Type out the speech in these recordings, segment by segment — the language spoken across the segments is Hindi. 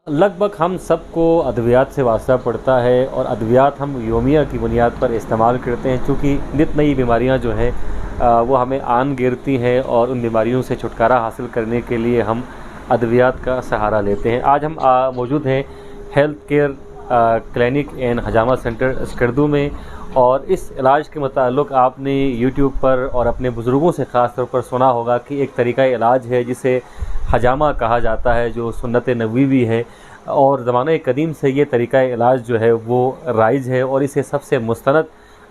लगभग हम सबको अद्वियात से वास्ता पड़ता है और अद्वियात हम योमिया की बुनियाद पर इस्तेमाल करते हैं, चूँकि नित नई बीमारियां जो हैं वो हमें आन गिरती हैं और उन बीमारियों से छुटकारा हासिल करने के लिए हम अद्वियात का सहारा लेते हैं। आज हम मौजूद हैं हेल्थ केयर क्लिनिक एंड हजामा सेंटर स्कर्दू में, और इस इलाज के मुताल्लिक़ आपने यूट्यूब पर और अपने बुज़ुर्गों से ख़ास तौर पर सुना होगा कि एक तरीक़ा इलाज है जिसे हजामा कहा जाता है, जो सुन्नत नबवी भी है और ज़माने कदीम से ये तरीक़ा इलाज जो है वो राइज है और इसे सबसे मुस्तनद,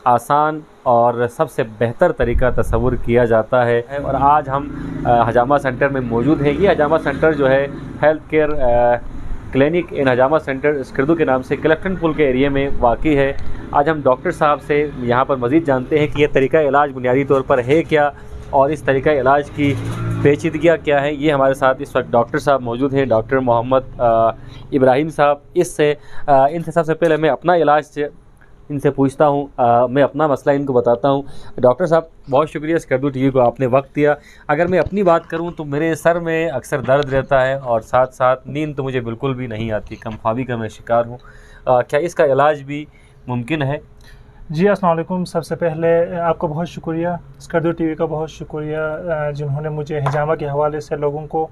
आसान और सबसे बेहतर तरीक़ा तस्वुर किया जाता है। और आज हम हजामा सेंटर में मौजूद हैं। ये हजामा सेंटर जो है हेल्थ केयर क्लिनिक इन हजामा सेंटर स्कर्दू के नाम से कलेक्टन पुल के एरिया में वाक़ई है। आज हम डॉक्टर साहब से यहाँ पर मज़ीद जानते हैं कि यह तरीक़ा इलाज बुनियादी तौर पर है क्या और इस तरीक़ा इलाज की पेचीदगियाँ क्या है। ये हमारे साथ इस वक्त डॉक्टर साहब मौजूद हैं, डॉक्टर मोहम्मद इब्राहिम साहब। इनसे सबसे पहले मैं अपना इलाज इनसे पूछता हूँ, मैं अपना मसला इनको बताता हूँ। डॉक्टर साहब, बहुत शुक्रिया स्कर्दू टीवी को आपने वक्त दिया। अगर मैं अपनी बात करूँ तो मेरे सर में अक्सर दर्द रहता है और साथ साथ नींद तो मुझे बिल्कुल भी नहीं आती, कमख्वाबी का मैं शिकार हूँ। क्या इसका इलाज भी मुमकिन है? जी, अस्सलाम वालेकुम। सबसे पहले आपका बहुत शुक्रिया, स्कर्दू टीवी का बहुत शुक्रिया जिन्होंने मुझे हिजामा के हवाले से लोगों को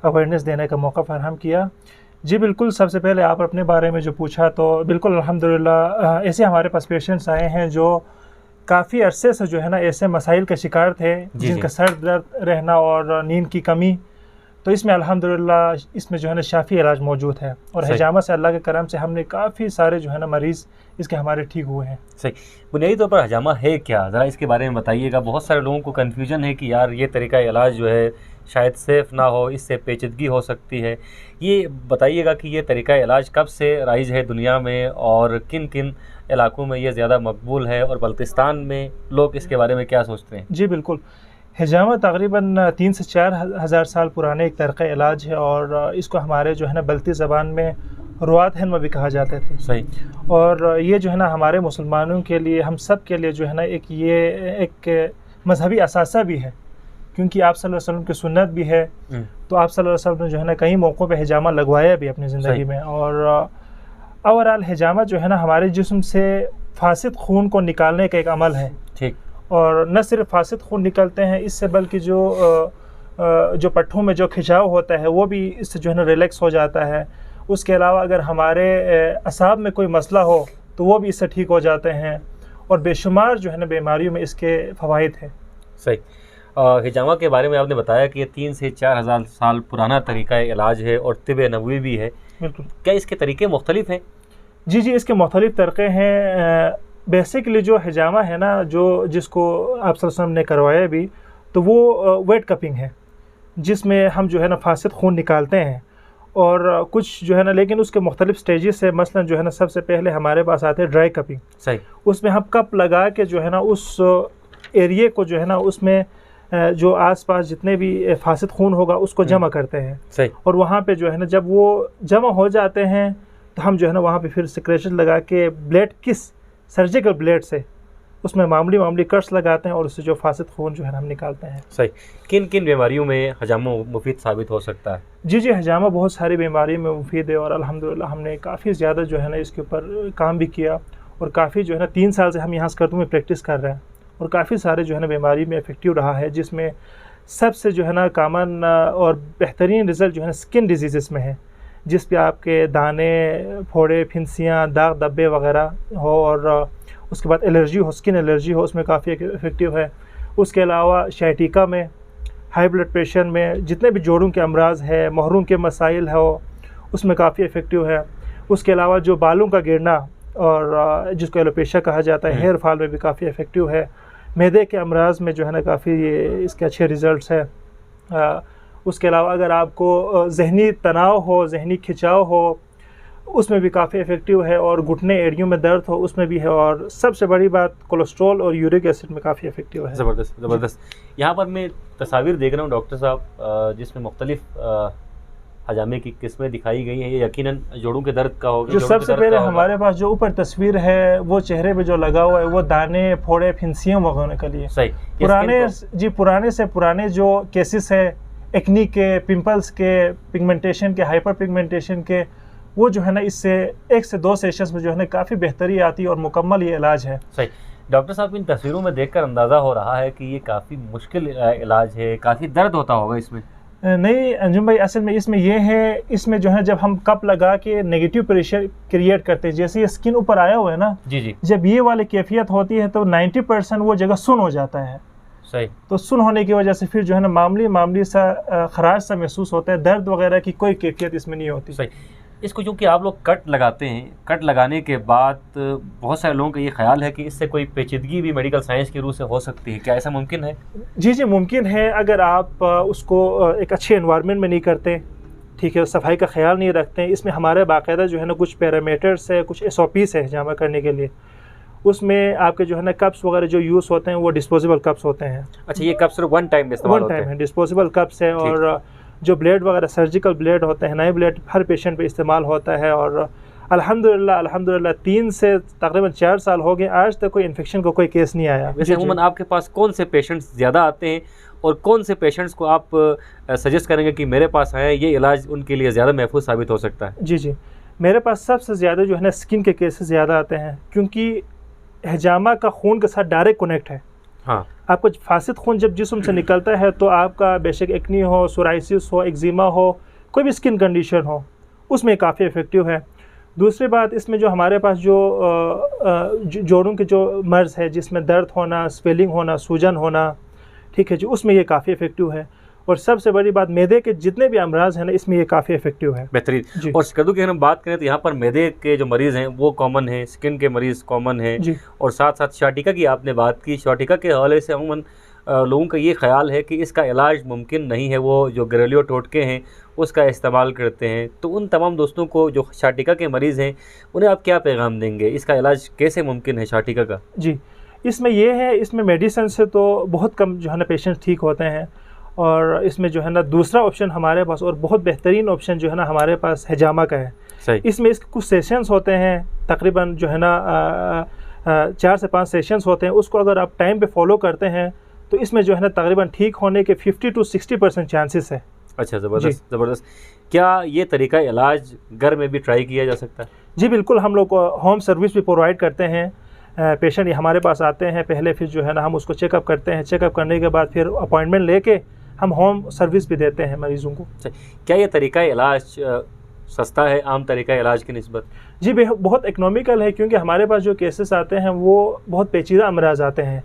अवेयरनेस देने का मौका फराहम किया। जी बिल्कुल, सबसे पहले आप अपने बारे में जो पूछा तो बिल्कुल अल्हम्दुलिल्लाह ऐसे हमारे पास पेशेंट्स आए हैं जो काफ़ी अरसे से जो है ना ऐसे मसाइल का शिकार थे, जिनका सर दर्द रहना और नींद की कमी। तो इसमें अल्हम्दुलिल्लाह इसमें जो है ना शाफ़ी इलाज मौजूद है और हिजामा से अल्लाह के करम से हमने काफ़ी सारे जो है ना मरीज़ इसके हमारे ठीक हुए हैं। सही। बुनियादी तौर पर हजामा है क्या, ज़रा इसके बारे में बताइएगा। बहुत सारे लोगों को कन्फ्यूजन है कि यार ये तरीका इलाज जो है शायद सेफ़ ना हो, इससे पेचीदगी हो सकती है। ये बताइएगा कि ये तरीका इलाज कब से राइज है दुनिया में और किन किन इलाकों में ये ज़्यादा मकबूल है, और बल्तिस्तान में लोग इसके बारे में क्या सोचते हैं? जी बिल्कुल, हिजामा तकरीबन 3 से 4 हज़ार साल पुराने एक तरीक़ा इलाज है और इसको हमारे जो है ना बल्ती ज़बान में रुआत हिंद में भी कहा जाते थे। सही। और ये जो है ना हमारे मुसलमानों के लिए, हम सब के लिए जो है ना एक मजहबी असासा भी है, क्योंकि आप सल्लल्लाहु अलैहि वसल्लम की सुन्नत भी है। तो आप सल्लल्लाहु अलैहि वसल्लम ने जो है ना कई मौक़ों पे हिजामा लगवाया भी अपनी ज़िंदगी में। और ओवरऑल हिजामा जो है ना हमारे जिस्म से फासिद खून को निकालने का एक अमल है। ठीक। और न सिर्फ फासिद खून निकलते हैं इससे, बल्कि जो पट्ठों में जो खिंचाव होता है वो भी इससे जो है ना रिलैक्स हो जाता है। उसके अलावा अगर हमारे असाब में कोई मसला हो तो वो भी इससे ठीक हो जाते हैं, और बेशुमार जो है ना बीमारियों में इसके फ़वाइद हैं। सही। हिजामा के बारे में आपने बताया कि ये 3 से 4 हज़ार साल पुराना तरीका इलाज है और तिब नबवी भी है। बिल्कुल। क्या इसके तरीके मुख्तलिफ हैं? जी, इसके मुख्तलिफ तरीक़े हैं। बेसिकली जो हिजामा है ना, जो जिसको आप सल्लल्लाहु अलैहि वसल्लम ने करवाया भी, तो वो वेट कपिंग है, जिसमें हम जो है ना फासिद खून निकालते हैं। और कुछ जो है ना, लेकिन उसके मुख्तलिफ स्टेजेस है। मसलन जो है ना सबसे पहले हमारे पास आते हैं ड्राई कपिंग। सही। उसमें हम कप लगा के जो है ना उस एरिए को जो है ना उसमें जो आसपास जितने भी फासिद खून होगा उसको जमा करते हैं। सही। और वहाँ पे जो है ना जब वो जमा हो जाते हैं तो हम जो है ना वहाँ पे फिर सिक्रेशन लगा के ब्लेड सर्जिकल ब्लेड से उसमें मामूली कट्स लगाते हैं और उससे जो फासिद खून जो है हम निकालते हैं। सही। किन किन बीमारियों में हजामा मुफीद साबित हो सकता है? जी, हजामा बहुत सारी बीमारियों में मुफीद है और अल्हम्दुलिल्लाह हमने काफ़ी ज़्यादा जो है ना इसके ऊपर काम भी किया, और काफ़ी जो है ना 3 साल से हम यहाँ स्कर्दू में प्रैक्टिस कर रहे हैं और काफ़ी सारे जो है ना बीमारी में इफ़ेक्टिव रहा है, जिसमें सबसे जो है ना कॉमन और बेहतरीन रिज़ल्ट जो है ना स्किन डिजीज़ में है, जिस पे आपके दाने, फोड़े, फिंसियाँ, दाग धब्बे वगैरह हो और उसके बाद एलर्जी हो, स्किन एलर्जी हो, उसमें काफ़ी इफ़ेक्टिव है। उसके अलावा शाइटिका में, हाई ब्लड प्रेशर में, जितने भी जोड़ों के अमराज है, मोहरों के मसाइल हो, उसमें काफ़ी इफ़ेक्टिव है। उसके अलावा जो बालों का गिरना और जिसको एलोपेशिया कहा जाता है, हेयर फॉल में भी काफ़ी इफ़ेक्टिव है। मैदे के अमराज में जो है ना काफ़ी इसके अच्छे रिज़ल्ट्स है। उसके अलावा अगर आपको ज़हनी तनाव हो, ज़हनी खिंचाव हो, उसमें भी काफ़ी इफ़ेक्टिव है। और घुटने एड़ियों में दर्द हो, उसमें भी है। और सबसे बड़ी बात कोलेस्ट्रॉल और यूरिक एसिड में काफ़ी इफ़ेक्टिव है। ज़बरदस्त। यहाँ पर मैं तस्वीर देख रहा हूँ डॉक्टर साहब, जिसमें मुख्तलिफ हजामे की किस्में दिखाई गई हैं। ये यकीनन जोड़ों के दर्द का होगा। जो सबसे पहले हमारे पास जो ऊपर तस्वीर है वो चेहरे पे जो लगा हुआ है वो दाने, फोड़े, फिंसियाँ वगैरह के लिए। सही। पुराने से पुराने जो केसेस है एक्नी के, पिंपल्स के, पिगमेंटेशन के, हाइपर पिगमेंटेशन के, वो जो है ना इससे 1 से 2 सेशंस में जो है ना काफ़ी बेहतरी आती है और मुकम्मल ये इलाज है। सही। डॉक्टर साहब, इन तस्वीरों में देखकर अंदाज़ा हो रहा है कि ये काफ़ी मुश्किल इलाज है, काफ़ी दर्द होता होगा इसमें। नहीं अंजुम भाई, असल में इसमें ये है, इसमें जो है जब हम कप लगा के नेगेटिव प्रेशर क्रिएट करते हैं, जैसे ये स्किन ऊपर आया हुआ है ना, जी जी, जब ये वाली कैफियत होती है तो 90% वो जगह सुन हो जाता है। सही। तो सुन होने की वजह से फिर जो है ना मामूली सा खराश सा महसूस होता है, दर्द वगैरह की कोई कैफियत इसमें नहीं होती। सही। इसको चूँकि आप लोग कट लगाते हैं, कट लगाने के बाद बहुत सारे लोगों का ये ख्याल है कि इससे कोई पेचीदगी भी मेडिकल साइंस की रूह से हो सकती है, क्या ऐसा मुमकिन है? जी जी, मुमकिन है, अगर आप उसको एक अच्छे एनवायरनमेंट में नहीं करते, ठीक है, सफाई का ख्याल नहीं रखते हैं। इसमें हमारे बाकायदा जो है ना कुछ पैरामीटर्स है, कुछ SOPs है जमा करने के लिए। उसमें आपके जो है ना कप्स वगैरह जो यूज़ होते हैं वो डिस्पोजेबल कप्स होते हैं। अच्छा, ये कप्स सिर्फ वन टाइम इस्तेमाल होते हैं? है, डिस्पोजेबल कप्स है। और जो ब्लेड वगैरह सर्जिकल ब्लेड होते हैं, नए ब्लेड हर पेशेंट पे इस्तेमाल होता है। और अल्हम्दुलिल्लाह 3 से तकरीबन 4 साल हो गए, आज तक कोई इन्फेक्शन का कोई केस नहीं आया। वैसे अमूमन आपके पास कौन से पेशेंट्स ज़्यादा आते हैं और कौन से पेशेंट्स को आप सजेस्ट करेंगे कि मेरे पास आए, ये इलाज उनके लिए ज़्यादा महफूज साबित हो सकता है? जी जी, मेरे पास सबसे ज़्यादा जो है ना स्किन के केसेस ज़्यादा आते हैं, क्योंकि हिजामा का खून के साथ डायरेक्ट कनेक्ट है। हाँ, आपको फासिद खून जब जिस्म से निकलता है तो आपका बेशक एक्नी हो, सोराइसिस हो, एक्जिमा हो, कोई भी स्किन कंडीशन हो, उसमें काफ़ी इफ़ेक्टिव है। दूसरी बात, इसमें जो हमारे पास जो जोड़ों के जो मर्ज़ है, जिसमें दर्द होना, स्वेलिंग होना, सूजन होना, ठीक है जी, उसमें ये काफ़ी इफ़ेक्टिव है। और सबसे बड़ी बात, मैदे के जितने भी अमराज हैं ना, इसमें ये काफ़ी इफ़ेक्टिव है। बेहतरीन। और कद्दू की हम बात करें तो यहाँ पर मैदे के जो मरीज़ हैं वो कॉमन हैं, स्किन के मरीज़ कॉमन हैं, और साथ साथ शाटिका की आपने बात की। शाटिका के हवाले से अमूमन लोगों का ये ख्याल है कि इसका इलाज मुमकिन नहीं है, वो जो घरेलू टोटके हैं उसका इस्तेमाल करते हैं। तो उन तमाम दोस्तों को जो शाटिका के मरीज़ हैं, उन्हें आप क्या पैगाम देंगे? इसका इलाज कैसे मुमकिन है शाटिका का? जी, इसमें ये है, इसमें मेडिसिन से तो बहुत कम जो है ना पेशेंट ठीक होते हैं। और इसमें जो है ना दूसरा ऑप्शन हमारे पास, और बहुत बेहतरीन ऑप्शन जो है ना हमारे पास, हिजामा का है। सही। इसमें इसके कुछ सेशंस होते हैं, तकरीबन जो है ना 4 से 5 सेशंस होते हैं। उसको अगर आप टाइम पे फॉलो करते हैं तो इसमें जो है ना तकरीबन ठीक होने के 50 to 60% चांसेस है। अच्छा, ज़बरदस्त ज़बरदस्त। क्या ये तरीका इलाज घर में भी ट्राई किया जा सकता है? जी बिल्कुल, हम लोग होम सर्विस भी प्रोवाइड करते हैं। पेशेंट हमारे पास आते हैं, पहले फिर जो है ना हम उसको चेकअप करते हैं, चेकअप करने के बाद फिर अपॉइंटमेंट लेके हम होम सर्विस भी देते हैं मरीज़ों को। क्या ये तरीका इलाज सस्ता है आम तरीका इलाज की निस्बत? जी बहुत इकनॉमिकल है, क्योंकि हमारे पास जो केसेस आते हैं वो बहुत पेचीदा अमराज आते हैं,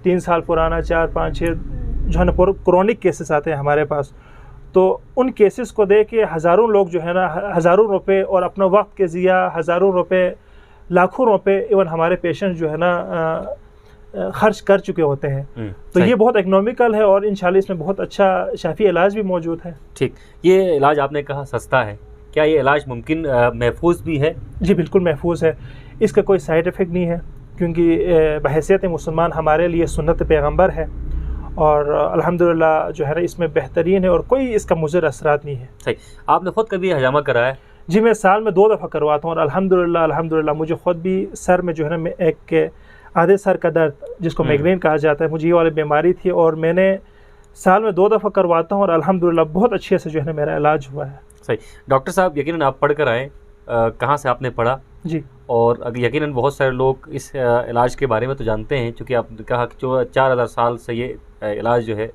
3 साल पुराना, 4, 5, 6 जो है ना क्रोनिक केसेस आते हैं हमारे पास। तो उन केसेस को देख के हज़ारों लोग जो है ना हज़ारों रुपए और अपना वक्त के ज़िया, हज़ारों रुपए, लाखों रुपए इवन हमारे पेशेंट जो है ना खर्च कर चुके होते हैं। तो ये बहुत इकनॉमिकल है और इंशाल्लाह इसमें बहुत अच्छा शाफी इलाज भी मौजूद है। ठीक, ये इलाज आपने कहा सस्ता है, क्या ये इलाज मुमकिन महफूज भी है? जी बिल्कुल महफूज है, इसका कोई साइड इफ़ेक्ट नहीं है, क्योंकि बहैसियत मुसलमान हमारे लिए सुन्नत पैगंबर है। और अल्हम्दुलिल्लाह जो है ना इसमें बेहतरीन है और कोई इसका मुज़र असरात नहीं है। सही। आपने ख़ुद कभी हजामा कराया? जी, मैं साल में 2 दफ़ा करवाता हूँ और अल्हम्दुलिल्लाह मुझे ख़ुद भी सर में जो है ना एक आधे सर का दर्द, जिसको माइग्रेन कहा जाता है, मुझे ये वाली बीमारी थी और मैंने साल में 2 दफ़ा करवाता हूँ और अल्हम्दुलिल्लाह बहुत अच्छे से जो है ना मेरा इलाज हुआ है। सही। डॉक्टर साहब, यकीनन आप पढ़ कर आए, कहाँ से आपने पढ़ा? जी, और यकीनन बहुत सारे लोग इस इलाज के बारे में तो जानते हैं, क्योंकि आपने कहा कि जो 4000 साल से ये इलाज जो है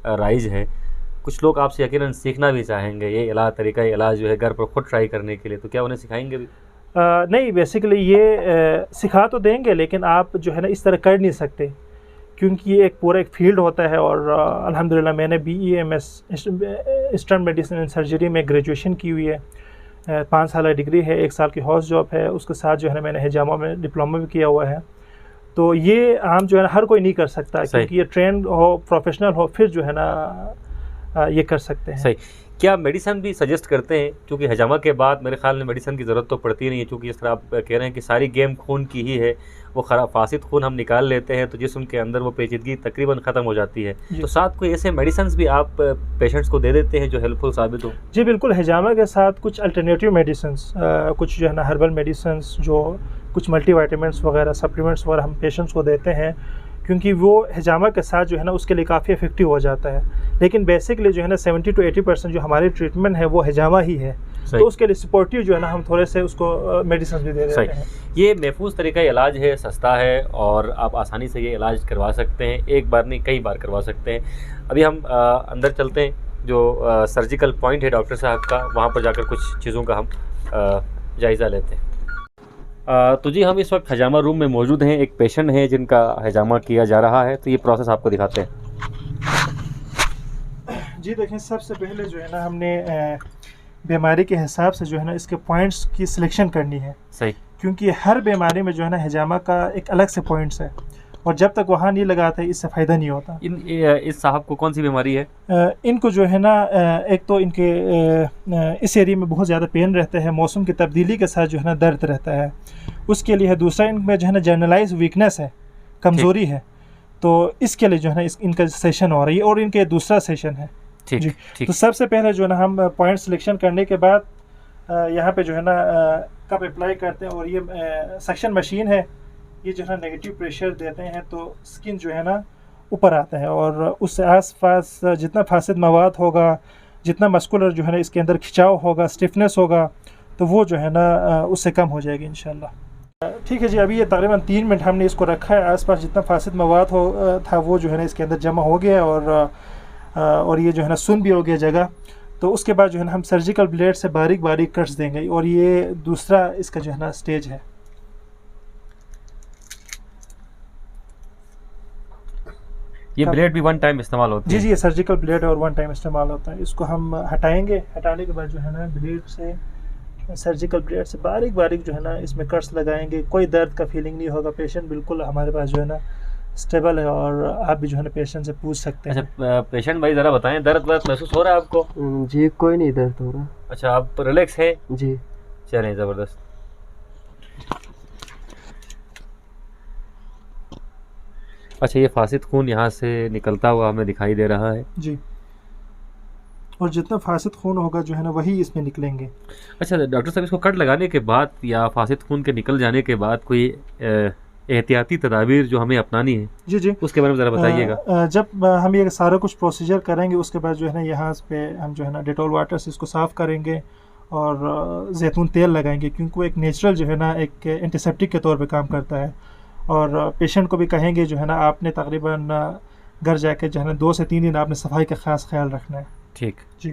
राइज है। कुछ लोग आपसे यकीनन सीखना भी चाहेंगे ये इलाज, तरीका इलाज जो है घर पर खुद ट्राई करने के लिए, तो क्या उन्हें सिखाएंगे भी? नहीं, बेसिकली ये सिखा तो देंगे, लेकिन आप जो है ना इस तरह कर नहीं सकते, क्योंकि ये एक पूरा एक फील्ड होता है। और अल्हम्दुलिल्लाह मैंने BEMS eastern medicine and surgery में ग्रेजुएशन की हुई है, 5 साल डिग्री है, 1 साल की हाउस जॉब है, उसके साथ जो है ना मैंने हिजामा में डिप्लोमा भी किया हुआ है। तो ये आम जो है ना हर कोई नहीं कर सकता, क्योंकि ये ट्रेंड हो, प्रोफेशनल हो, फिर जो है ना ये कर सकते हैं। सही। क्या मेडिसिन भी सजेस्ट करते हैं? क्योंकि हजामा के बाद मेरे ख्याल में मेडिसिन की ज़रूरत तो पड़ती नहीं है, क्योंकि इस तरह आप कह रहे हैं कि सारी गेम खून की ही है, वो खराब फासिद खून हम निकाल लेते हैं तो जिस्म के अंदर वो पेचीदगी तकरीबन ख़त्म हो जाती है। तो साथ कोई ऐसे मेडिसिन भी आप पेशेंट्स को दे देते हैं जो हेल्पफुल साबित हो? जी बिल्कुल, हिजामा के साथ कुछ अल्टरनेटिव मेडिसिन, कुछ जो है ना हर्बल मेडिसिन, जो कुछ मल्टीविटामिन्स वगैरह, सप्लीमेंट्स वगैरह हम पेशेंट्स को देते हैं, क्योंकि वो हिजामा के साथ जो है ना उसके लिए काफ़ी इफेक्टिव हो जाता है। लेकिन बेसिकली जो है ना 70 to 80% जो हमारी ट्रीटमेंट है वो हिजामा ही है। तो उसके लिए सपोर्टिव जो है ना हम थोड़े से उसको मेडिसिन भी दे देते हैं। ये महफूज तरीका इलाज है, सस्ता है और आप आसानी से ये इलाज करवा सकते हैं, एक बार नहीं कई बार करवा सकते हैं। अभी हम अंदर चलते हैं, जो सर्जिकल पॉइंट है डॉक्टर साहब का, वहाँ पर जाकर कुछ चीज़ों का हम जायज़ा लेते हैं। तो जी हम इस वक्त हिजामा रूम में मौजूद हैं, एक पेशेंट है जिनका हिजामा किया जा रहा है, तो ये प्रोसेस आपको दिखाते हैं। जी देखें, सबसे पहले जो है ना हमने बीमारी के हिसाब से जो है ना इसके पॉइंट्स की सिलेक्शन करनी है। सही। क्योंकि हर बीमारी में जो है ना हिजामा का एक अलग से पॉइंट्स है, और जब तक वहाँ नहीं लगाते इससे फ़ायदा नहीं होता। इस साहब को कौन सी बीमारी है? इनको जो है ना एक तो इनके इस एरिया में बहुत ज़्यादा पेन रहता है, मौसम की तब्दीली के साथ जो है ना दर्द रहता है, उसके लिए है। दूसरा इनमें जो है ना जनरलाइज वीकनेस है, कमज़ोरी है, तो इसके लिए जो है ना इनका सेशन हो रही है और इनके दूसरा सेशन है। ठीक। तो सबसे पहले जो है ना हम पॉइंट सिलेक्शन करने के बाद यहाँ पे जो है ना कप अप्लाई करते हैं, और ये सक्शन मशीन है, ये जो है नेगेटिव प्रेशर देते हैं तो स्किन जो है ना ऊपर आता है, और उससे आसपास जितना फासिद मवाद होगा, जितना मस्कुलर जो है ना इसके अंदर खिंचाव होगा, स्टिफनेस होगा, तो वो जो है ना उससे कम हो जाएगी इंशाल्लाह। ठीक है जी, अभी ये तकरीबन 3 मिनट हमने इसको रखा है। आसपास जितना फासिद मवाद था वो जो है ना इसके अंदर जमा हो गया, और ये जो है ना सुन भी हो गया जगह। तो उसके बाद जो है ना हम सर्जिकल ब्लेड से बारीक बारीक कट्स देंगे, और ये दूसरा इसका जो है ना स्टेज है। ये ब्लेड भी 1 टाइम इस्तेमाल होती है? जी, ये सर्जिकल ब्लेड और 1 टाइम इस्तेमाल होता है। इसको हम हटाएंगे, हटाने के बाद जो है ना ब्लेड से, सर्जिकल ब्लेड से बारीक बारीक जो है ना इसमें कट्स लगाएंगे। कोई दर्द का फीलिंग नहीं होगा, पेशेंट बिल्कुल हमारे पास जो है ना स्टेबल है, और आप भी जो है ना पेशेंट से पूछ सकते हैं। अच्छा पेशेंट भाई ज़रा बताएं, दर्द महसूस हो रहा है आपको? जी कोई नहीं दर्द हो रहा। अच्छा, आप रिलैक्स हैं? जी। चलें, ज़बरदस्त। अच्छा, ये फासिद खून यहाँ से निकलता हुआ हमें दिखाई दे रहा है। जी, और जितना फासिद खून होगा जो है ना वही इसमें निकलेंगे। अच्छा डॉक्टर साहब, इसको कट लगाने के बाद या फासिद खून के निकल जाने के बाद कोई एहतियाती तदाबीर जो हमें अपनानी है, जी उसके बारे में ज़रा बताइएगा। जब हम ये सारा कुछ प्रोसीजर करेंगे उसके बाद जो है ना यहाँ पे हम जो है ना डेटॉल वाटर से इसको साफ़ करेंगे और जैतून तेल लगाएंगे, क्योंकि वो एक नेचुरल जो है ना एक एंटीसेप्टिक के तौर पे काम करता है। और पेशेंट को भी कहेंगे जो है ना आपने तकरीबन घर जाके जो है ना 2 से 3 दिन आपने सफाई का खास ख्याल रखना है। ठीक जी।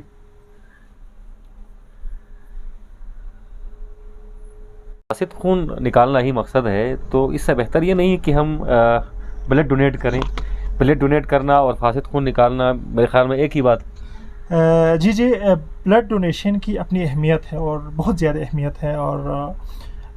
फासिद खून निकालना ही मकसद है, तो इससे बेहतर ये नहीं कि हम ब्लड डोनेट करें। ब्लड डोनेट करना और फासिद खून निकालना मेरे ख्याल में एक ही बात। जी, ब्लड डोनेशन की अपनी अहमियत है, और बहुत ज़्यादा अहमियत है, और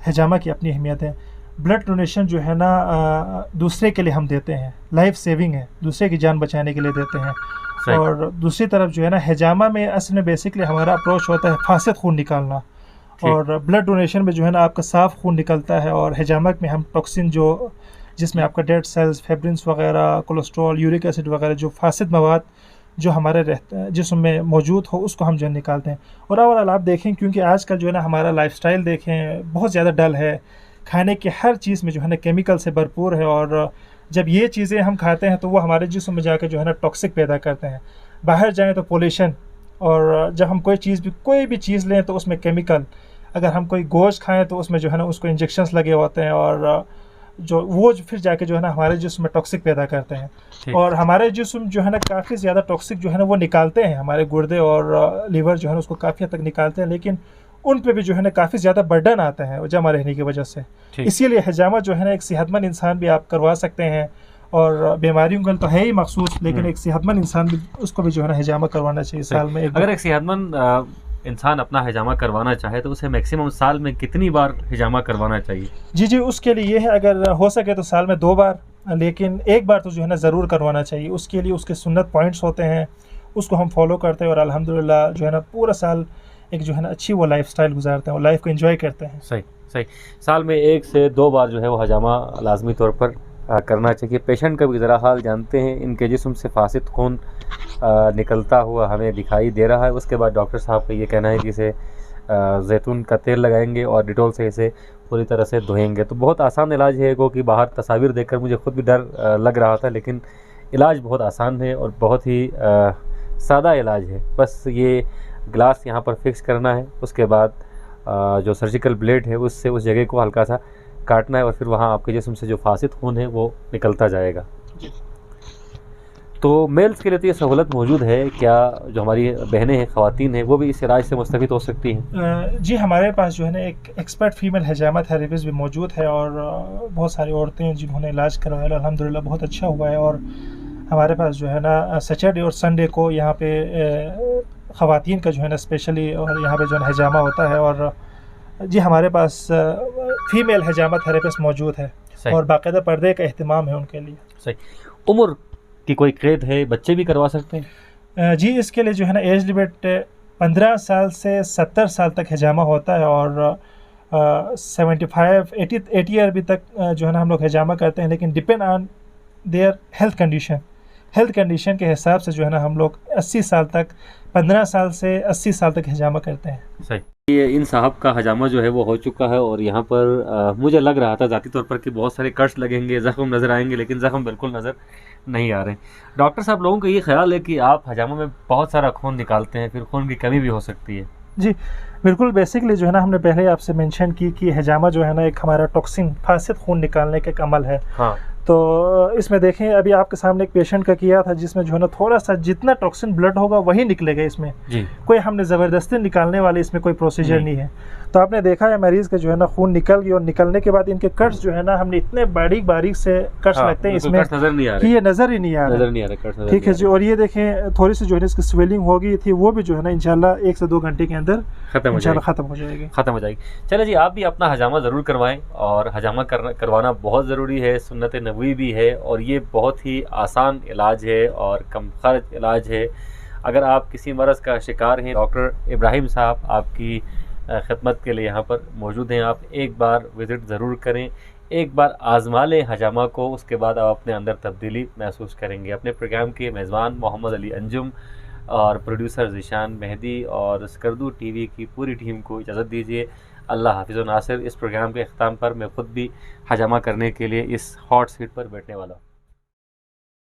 हिजामा की अपनी अहमियत है। ब्लड डोनेशन जो है ना दूसरे के लिए हम देते हैं, लाइफ सेविंग है, दूसरे की जान बचाने के लिए देते हैं। और दूसरी तरफ जो है ना हिजामा में असल में बेसिकली हमारा अप्रोच होता है फासिद खून निकालना, और ब्लड डोनेशन में जो है ना आपका साफ़ खून निकलता है, और हिजामा में हम टॉक्सिन जो जिसमें आपका डेड सेल्स, फेब्रिन्स वगैरह, कोलेस्ट्रॉल, यूरिक एसिड वगैरह जो फासिद मवाद जो हमारे रहते हैं जिसम में मौजूद हो, उसको हम जो है निकालते हैं। और ओवरऑल आप देखें, क्योंकि आजकल जो है ना हमारा लाइफस्टाइल देखें बहुत ज़्यादा डल है, खाने की हर चीज़ में जो है ना केमिकल से भरपूर है, और जब ये चीज़ें हम खाते हैं तो वो हमारे जिस्म में जाकर जो है ना टॉक्सिक पैदा करते हैं। बाहर जाएँ तो पोल्यूशन, और जब हम कोई भी चीज़ लें तो उसमें केमिकल। अगर हम कोई गोश्त खाएं तो उसमें जो है ना उसको इंजेक्शंस लगे होते हैं, और जो वो फिर जाके जो है ना हमारे जिस्म में टॉक्सिक पैदा करते हैं। और हमारे जिस्म जो है ना काफ़ी ज़्यादा टॉक्सिक जो है ना वो निकालते हैं, हमारे गुर्दे और लीवर जो है ना उसको काफ़ी हद तक निकालते हैं, लेकिन उन पे भी जो है ना काफ़ी ज़्यादा बर्डन आता है जमा रहने की वजह से। इसीलिए हिजामा जो है ना एक सेहतमंद इंसान भी आप करवा सकते हैं, और बीमारियों का तो है ही मखसूस, लेकिन एक सेहतमंद इंसान भी उसको भी जो है ना हिजामा करवाना चाहिए साल में एक। अगर एक सेहतमंद इंसान अपना हिजामा करवाना चाहे तो उसे मैक्सिमम साल में कितनी बार हिजामा करवाना चाहिए? जी, उसके लिए ये है, अगर हो सके तो साल में 2 बार, लेकिन 1 बार तो जो है ना ज़रूर करवाना चाहिए। उसके लिए उसके सुन्नत पॉइंट्स होते हैं, उसको हम फॉलो करते हैं, और अल्हम्दुलिल्लाह जो है ना पूरा साल एक जो है ना अच्छी वो लाइफस्टाइल गुजारते हैं और लाइफ को एंजॉय करते हैं। सही। साल में 1 से 2 बार जो है वो हिजामा लाजमी तौर पर करना चाहिए। पेशेंट का भी ज़रा हाल जानते हैं, इनके जिस्म से फासिद खून निकलता हुआ हमें दिखाई दे रहा है। उसके बाद डॉक्टर साहब का ये कहना है कि इसे जैतून का तेल लगाएंगे और डिटॉल से इसे पूरी तरह से धोएंगे। तो बहुत आसान इलाज है वो, कि बाहर तस्वीर देखकर मुझे खुद भी डर लग रहा था, लेकिन इलाज बहुत आसान है और बहुत ही सादा इलाज है। बस ये ग्लास यहाँ पर फिक्स करना है, उसके बाद जो सर्जिकल ब्लेड है उससे उस जगह को हल्का सा काटना है और फिर वहाँ आपके जिस्म से जो फासिद खून है वो निकलता जाएगा। तो मेल्स के लिए तो ये सहूलत मौजूद है क्या? जो हमारी बहनें हैं, ख़वातीन हैं, वो भी इस इलाज से मुस्तफ़ीद हो सकती हैं? जी, हमारे पास जो है ना एक एक्सपर्ट फीमेल हिजामा थेरेपिस्ट भी मौजूद है और बहुत सारी औरतें हैं जिन्होंने इलाज करवाया, अल्हम्दुलिल्लाह बहुत अच्छा हुआ है। और हमारे पास जो है ना सैटरडे और संडे को यहाँ पे ख़वातीन का जो है ना स्पेशली और यहाँ पे जो है हिजामा होता है। और जी हमारे पास फ़ीमेल हिजामा थेरेपिस्ट मौजूद है और बाकायदा पर्दे का अहतमाम है उनके लिए। सही। उम्र की कोई कैद है? बच्चे भी करवा सकते हैं? जी, इसके लिए जो है ना एज लिमिट 15 साल से 70 साल तक हिजामा होता है और 75-80 ईयर भी तक जो है ना हम लोग हिजामा करते हैं, लेकिन depend on their health condition के हिसाब से जो है ना हम लोग 80 साल तक 15 साल से 80 साल तक हिजामा करते हैं। सही। ये इन साहब का हजामा जो है वो हो चुका है और यहाँ पर मुझे लग रहा था ज़ाती तौर पर कि बहुत सारे कट्स लगेंगे, ज़ख्म नज़र आएंगे, लेकिन ज़ख्म बिल्कुल नज़र नहीं आ रहे। डॉक्टर साहब, लोगों का ये ख्याल है कि आप हजामा में बहुत सारा खून निकालते हैं, फिर खून की कमी भी हो सकती है। जी बिल्कुल, बेसिकली जो है ना हमने पहले आपसे मेंशन की कि हिजामा जो है ना एक हमारा टॉक्सिन फासिद खून निकालने का एक अमल है। हाँ। तो इसमें देखें, अभी आपके सामने एक पेशेंट का किया था जिसमें जो है ना थोड़ा सा जितना टॉक्सिन ब्लड होगा वही निकलेगा इसमें जी। कोई हमने ज़बरदस्ती निकालने वाले इसमें कोई प्रोसीजर नहीं है। तो आपने देखा है मरीज़ का जो है ना खून निकल गया और निकलने के बाद इनके कट्स जो है ना हमने इतने बारीक से कट्स लगते हैं इसमें नज़र नहीं आ कि ये नज़र ही नहीं आ रहा। ठीक है जी। और ये देखें थोड़ी सी जो है इसकी स्वेलिंग हो गई थी, वो भी जो है ना इंशाल्लाह 1 से 2 घंटे के अंदर ख़त्म हो जाएगी। चले जी, आप भी अपना हजामा ज़रूर करवाएं और हजामा करवाना बहुत ज़रूरी है, सुन्नत नबवी भी है और ये बहुत ही आसान इलाज है और कम खर्च इलाज है। अगर आप किसी मरज़ का शिकार हैं, डॉक्टर इब्राहिम साहब आपकी खिदमत के लिए यहाँ पर मौजूद हैं। आप एक बार विज़िट ज़रूर करें, एक बार आज़मा लें हजामा को, उसके बाद आप अपने अंदर तब्दीली महसूस करेंगे। अपने प्रोग्राम के मेज़बान मोहम्मद अली अंजुम और प्रोड्यूसर ज़ीशान मेहदी और स्कर्दू टीवी की पूरी टीम को इजाज़त दीजिए। अल्लाह हाफ़िज़ व नासिर। इस प्रोग्राम के अख्ताम पर मैं ख़ुद भी हजामा करने के लिए इस हॉट सीट पर बैठने वाला हूँ।